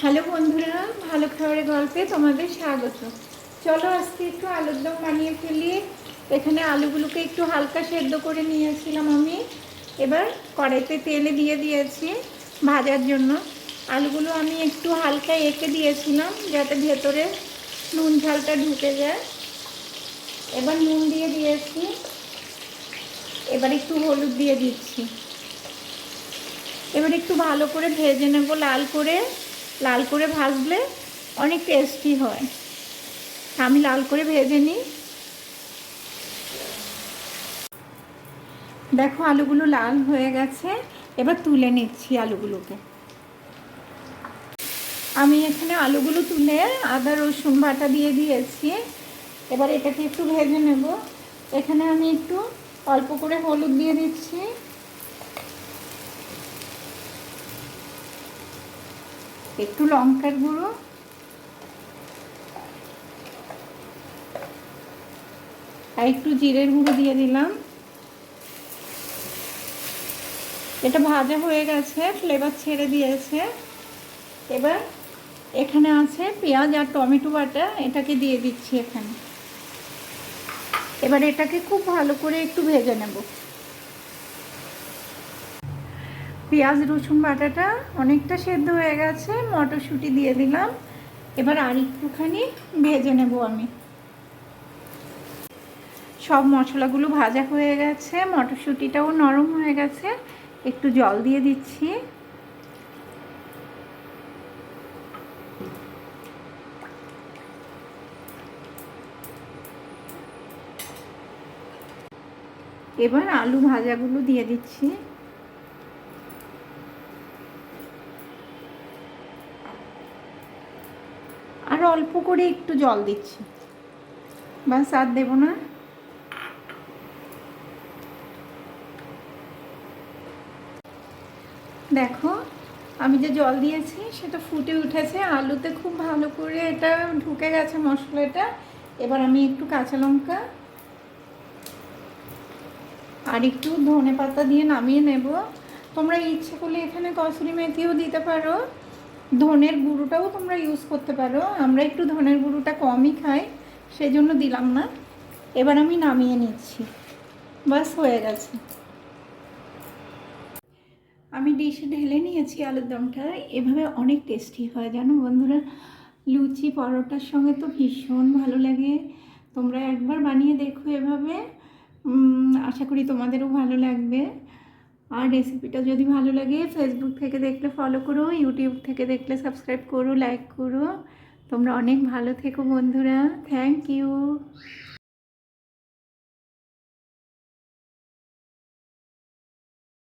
Hello বন্ধুরা, ভালো খাবারের গল্পে তোমাদের স্বাগত। চলো আজকে একটু আলুর দম বানিয়ে ফেলি। এখানে আলুগুলোকে একটু হালকা সেদ্ধ করে নিয়েছিলাম আমি। এবার কড়াইতে তেলে দিয়ে দিয়েছি ভাজার জন্য। আলুগুলো আমি একটু হালকা এঁকে দিয়েছিলাম যাতে ভেতরে নুন ঝালটা ঢুকে যায়। এবার নুন দিয়ে দিয়েছি, এবার একটু হলুদ দিয়ে দিচ্ছি। এবার একটু ভালো করে ভেজে নেব, লাল করে ভাজলে অনেক টেস্টি হয়। আমি লাল করে ভেজে নিই। দেখো আলুগুলো লাল হয়ে গেছে, এবার তুলে নিচ্ছি আলুগুলোকে। আমি এখানে আলুগুলো তুলে আদা রসুন বাটা দিয়ে দিয়েছি। এবার এটাকে একটু ভেজে নেব। এখানে আমি একটু অল্প করে হলুদ দিয়ে দিচ্ছি, একটু লঙ্কার গুঁড়ো, আর একটু জিরের গুঁড়ো দিয়ে দিলাম। এটা ভাজা হয়ে গেছে, ফ্লেভার ছেড়ে দিয়েছে। এবার এখানে আছে পেঁয়াজ আর টমেটো বাটা, এটাকে দিয়ে দিচ্ছি এখানে। এবার এটাকে খুব ভালো করে একটু ভেজে নেব। পেঁয়াজ রসুন বাটাটা অনেকটা সেদ্ধ হয়ে গেছে, মটরশুঁটি দিয়ে দিলাম। এবার আর একটুখানি ভেজে নেব আমি। সব মশলাগুলো ভাজা হয়ে গেছে, মটরশুঁটিটাও নরম হয়ে গেছে। একটু জল দিয়ে দিচ্ছি। এবার আলু ভাজাগুলো দিয়ে দিচ্ছি। আর অল্প করে একটু জল দিচ্ছি, বাস আর দেবো না। দেখো আমি যে জল দিয়েছি সেটা ফুটে উঠেছে, আলুতে খুব ভালো করে এটা ঢুকে গেছে মশলাটা। এবার আমি একটু কাঁচা লঙ্কা আর একটু ধনে পাতা দিয়ে নামিয়ে নেব। তোমরা ইচ্ছে করলে এখানে কসুরি মেথিও দিতে পারো, ধনের গুঁড়োটাও তোমরা ইউজ করতে পারো। আমরা একটু ধনের গুঁড়োটা কমই খাই, সেই জন্য দিলাম না। এবার আমি নামিয়ে নিচ্ছি, বাস হয়ে গেছে। আমি ডিশে ঢেলে নিয়েছি আলুর দমটা। এভাবে অনেক টেস্টি হয় জানো বন্ধুরা, লুচি পরোটার সঙ্গে তো ভীষণ ভালো লাগে। তোমরা একবার বানিয়ে দেখো এভাবে, আশা করি তোমাদেরও ভালো লাগবে। আর রেসিপিটা যদি ভালো লাগে ফেসবুক থেকে দেখলে ফলো করো, ইউটিউব থেকে দেখলে সাবস্ক্রাইব করো, লাইক করো। তোমরা অনেক ভালো থেকো বন্ধুরা, থ্যাংক ইউ।